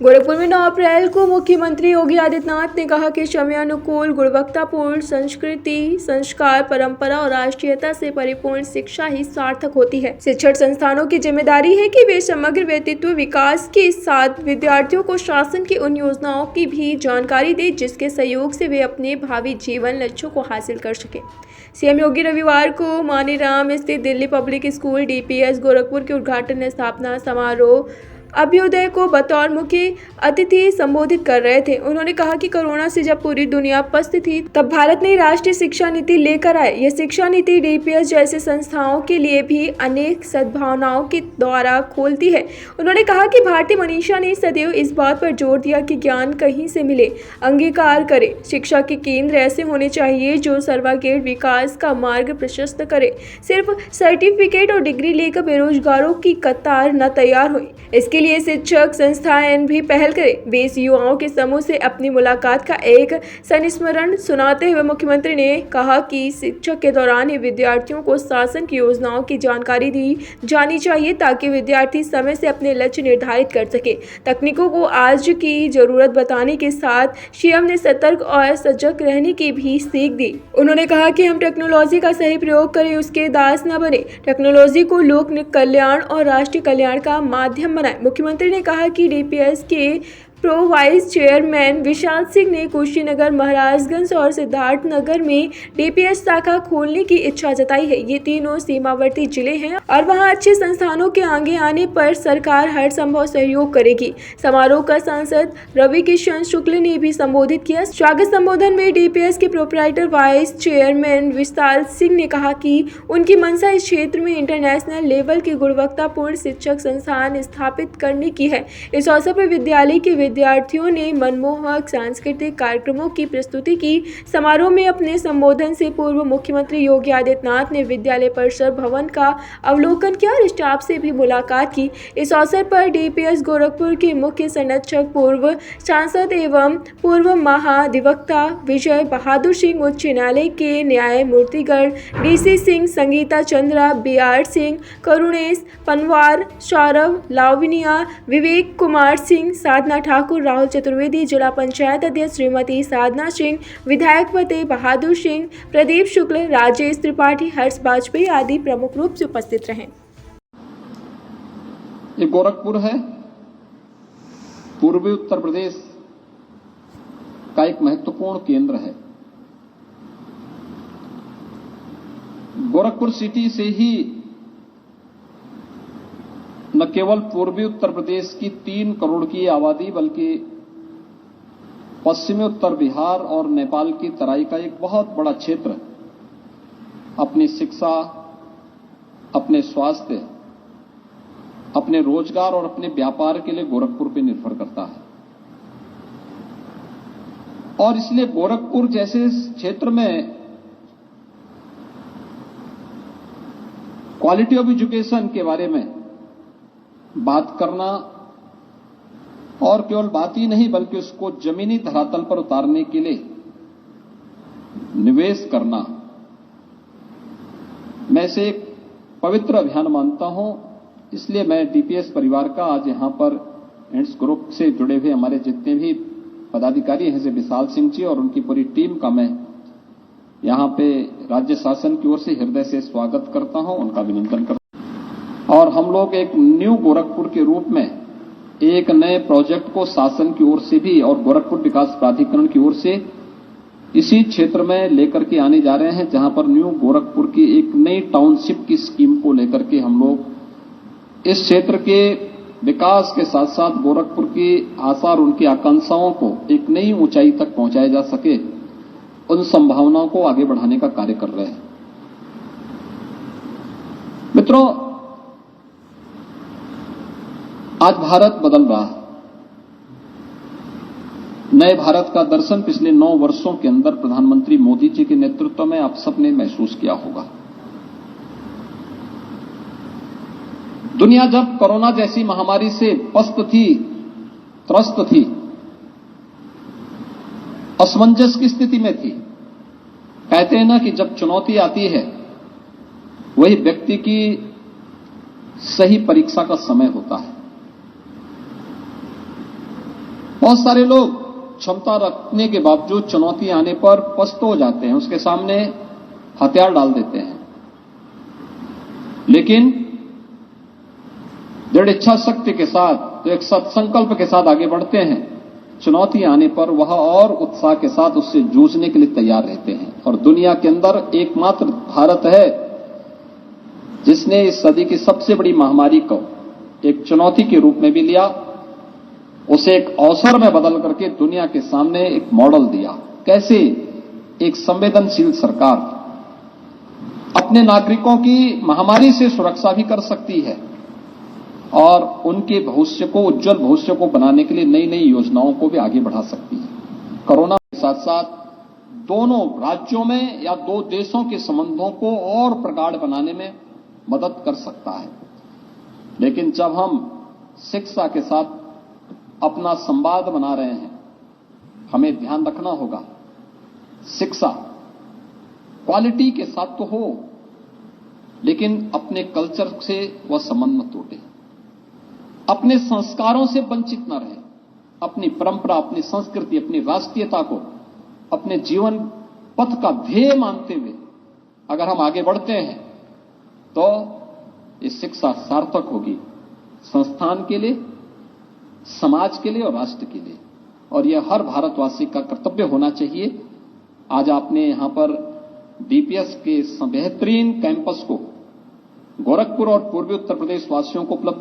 गोरखपुर में 9 अप्रैल को मुख्यमंत्री योगी आदित्यनाथ ने कहा कि समयानुकूल, गुणवत्तापूर्ण, संस्कृति, संस्कार, परंपरा और राष्ट्रीयता से परिपूर्ण शिक्षा ही सार्थक होती है। शिक्षण संस्थानों की जिम्मेदारी है कि वे समग्र व्यक्तित्व विकास के साथ विद्यार्थियों को शासन की उन योजनाओं की भी जानकारी दे जिसके सहयोग से वे अपने भावी जीवन लक्ष्यों को हासिल कर सके। सीएम योगी रविवार को मानीराम स्थित Delhi public school DPS Gorakhpur के उद्घाटन स्थापना समारोह अभ्युदय को बतौर मुख्य अतिथि संबोधित कर रहे थे। उन्होंने कहा कि कोरोना से जब पूरी दुनिया पस्त थी तब भारत ने राष्ट्रीय शिक्षा नीति लेकर आए। यह शिक्षा नीति डीपीएस जैसे संस्थाओं के लिए भी अनेक सद्भावनाओं के द्वारा खोलती है। उन्होंने कहा कि भारतीय मनीषा ने सदैव इस बात पर जोर दिया कि ज्ञान कहीं से मिले, अंगीकार करे। शिक्षा के केंद्र ऐसे होने चाहिए जो सर्वांगीण विकास का मार्ग प्रशस्त करे। सिर्फ सर्टिफिकेट और डिग्री लेकर बेरोजगारों की कतार न तैयार हुई। इसके लिए शिक्षक संस्थाएं भी पहल करें। 20 युवाओं के समूह से अपनी मुलाकात का एक संस्मरण सुनाते हुए मुख्यमंत्री ने कहा कि शिक्षक के दौरान ही विद्यार्थियों को शासन की योजनाओं की जानकारी दी जानी चाहिए ताकि विद्यार्थी समय से अपने लक्ष्य निर्धारित कर सके। तकनीकों को आज की जरूरत बताने के साथ सीएम ने सतर्क और सजग रहने की भी सीख दी। उन्होंने कहा कि हम टेक्नोलॉजी का सही प्रयोग करें, उसके दास न बने। टेक्नोलॉजी को लोक कल्याण और राष्ट्रीय कल्याण का माध्यम बनाएं। मुख्यमंत्री ने कहा कि डीपीएस के pro vice chairman Vishal Singh ने कुशीनगर, महाराजगंज और सिद्धार्थनगर में डीपीएस शाखा खोलने की इच्छा जताई है। ये तीनों सीमावर्ती जिले हैं और वहां अच्छे संस्थानों के आगे आने पर सरकार हर संभव सहयोग करेगी। समारोह का सांसद रवि किशन शुक्ल ने भी संबोधित किया। स्वागत संबोधन में डीपीएस के proprietor vice chairman Vishal Singh ने कहा कि उनकी मंशा इस क्षेत्र में इंटरनेशनल लेवल की गुणवत्तापूर्ण शिक्षक संस्थान स्थापित करने की है। इस अवसर पर विद्यालय के विद्यार्थियों ने मनमोहक सांस्कृतिक कार्यक्रमों की प्रस्तुति की। समारोह में अपने संबोधन से पूर्व मुख्यमंत्री योगी आदित्यनाथ ने विद्यालय परिसर भवन का अवलोकन किया और स्टाफ से भी मुलाकात की। इस अवसर पर डीपीएस गोरखपुर के मुख्य संरक्षक, पूर्व सांसद एवं पूर्व महाधिवक्ता विजय बहादुर सिंह, उच्च न्यायालय के न्यायमूर्तिगण डीसी सिंह, संगीता चंद्रा, बीआर सिंह, करुणेश पनवार, सौरभ लावनिया, विवेक कुमार सिंह, साधना ठाकुर, राहुल चतुर्वेदी, जिला पंचायत अध्यक्ष श्रीमती साधना सिंह, विधायक फतेह बहादुर सिंह, प्रदीप शुक्ल, राजेश त्रिपाठी, हर्ष वाजपेयी आदि प्रमुख रूप से उपस्थित रहे। ये गोरखपुर है, पूर्वी उत्तर प्रदेश का एक महत्वपूर्ण केंद्र है। गोरखपुर सिटी से ही न केवल पूर्वी उत्तर प्रदेश की 3 करोड़ की आबादी बल्कि पश्चिमी उत्तर बिहार और नेपाल की तराई का एक बहुत बड़ा क्षेत्र अपनी शिक्षा, अपने स्वास्थ्य, अपने रोजगार और अपने व्यापार के लिए गोरखपुर पर निर्भर करता है। और इसलिए गोरखपुर जैसे क्षेत्र में क्वालिटी ऑफ एजुकेशन के बारे में बात करना और केवल बात ही नहीं बल्कि उसको जमीनी धरातल पर उतारने के लिए निवेश करना, मैं इसे एक पवित्र अभियान मानता हूं। इसलिए मैं डीपीएस परिवार का आज यहां पर एंड्स ग्रुप से जुड़े हुए हमारे जितने भी पदाधिकारी हैं, जैसे विशाल सिंह जी और उनकी पूरी टीम का मैं यहां पे राज्य शासन की ओर से हृदय से स्वागत करता हूं, उनका अभिनंदन करता हूं। और हम लोग एक न्यू गोरखपुर के रूप में एक नए प्रोजेक्ट को शासन की ओर से भी और गोरखपुर विकास प्राधिकरण की ओर से इसी क्षेत्र में लेकर के आने जा रहे हैं, जहां पर न्यू गोरखपुर की एक नई टाउनशिप की स्कीम को लेकर के हम लोग इस क्षेत्र के विकास के साथ साथ गोरखपुर की आशा और उनकी आकांक्षाओं को एक नई ऊंचाई तक पहुंचाया जा सके, उन संभावनाओं को आगे बढ़ाने का कार्य कर रहे हैं। मित्रों, आज भारत बदल रहा है। नए भारत का दर्शन पिछले 9 वर्षों के अंदर प्रधानमंत्री मोदी जी के नेतृत्व में आप सबने महसूस किया होगा। दुनिया जब कोरोना जैसी महामारी से पस्त थी, त्रस्त थी, असमंजस की स्थिति में थी। कहते हैं ना कि जब चुनौती आती है वही व्यक्ति की सही परीक्षा का समय होता है। बहुत सारे लोग क्षमता रखने के बावजूद चुनौती आने पर पस्त हो जाते हैं, उसके सामने हथियार डाल देते हैं। लेकिन दृढ़ इच्छा शक्ति के साथ, तो एक सत्संकल्प के साथ आगे बढ़ते हैं, चुनौती आने पर वह और उत्साह के साथ उससे जूझने के लिए तैयार रहते हैं। और दुनिया के अंदर एकमात्र भारत है जिसने इस सदी की सबसे बड़ी महामारी को एक चुनौती के रूप में भी लिया, उसे एक अवसर में बदल करके दुनिया के सामने एक मॉडल दिया। कैसे एक संवेदनशील सरकार अपने नागरिकों की महामारी से सुरक्षा भी कर सकती है और उनके भविष्य को, उज्जवल भविष्य को बनाने के लिए नई नई योजनाओं को भी आगे बढ़ा सकती है। कोरोना के साथ साथ दोनों राज्यों में या दो देशों के संबंधों को और प्रगाढ़ बनाने में मदद कर सकता है। लेकिन जब हम शिक्षा के साथ अपना संवाद बना रहे हैं, हमें ध्यान रखना होगा शिक्षा क्वालिटी के साथ तो हो, लेकिन अपने कल्चर से वह संबंध न टूटे, अपने संस्कारों से वंचित न रहे, अपनी परंपरा, अपनी संस्कृति, अपनी राष्ट्रीयता को अपने जीवन पथ का ध्येय मानते हुए अगर हम आगे बढ़ते हैं तो ये शिक्षा सार्थक होगी संस्थान के लिए, समाज के लिए और राष्ट्र के लिए। और यह हर भारतवासी का कर्तव्य होना चाहिए। आज आपने यहां पर डीपीएस के बेहतरीन कैंपस को गोरखपुर और पूर्वी उत्तर प्रदेश वासियों को उपलब्ध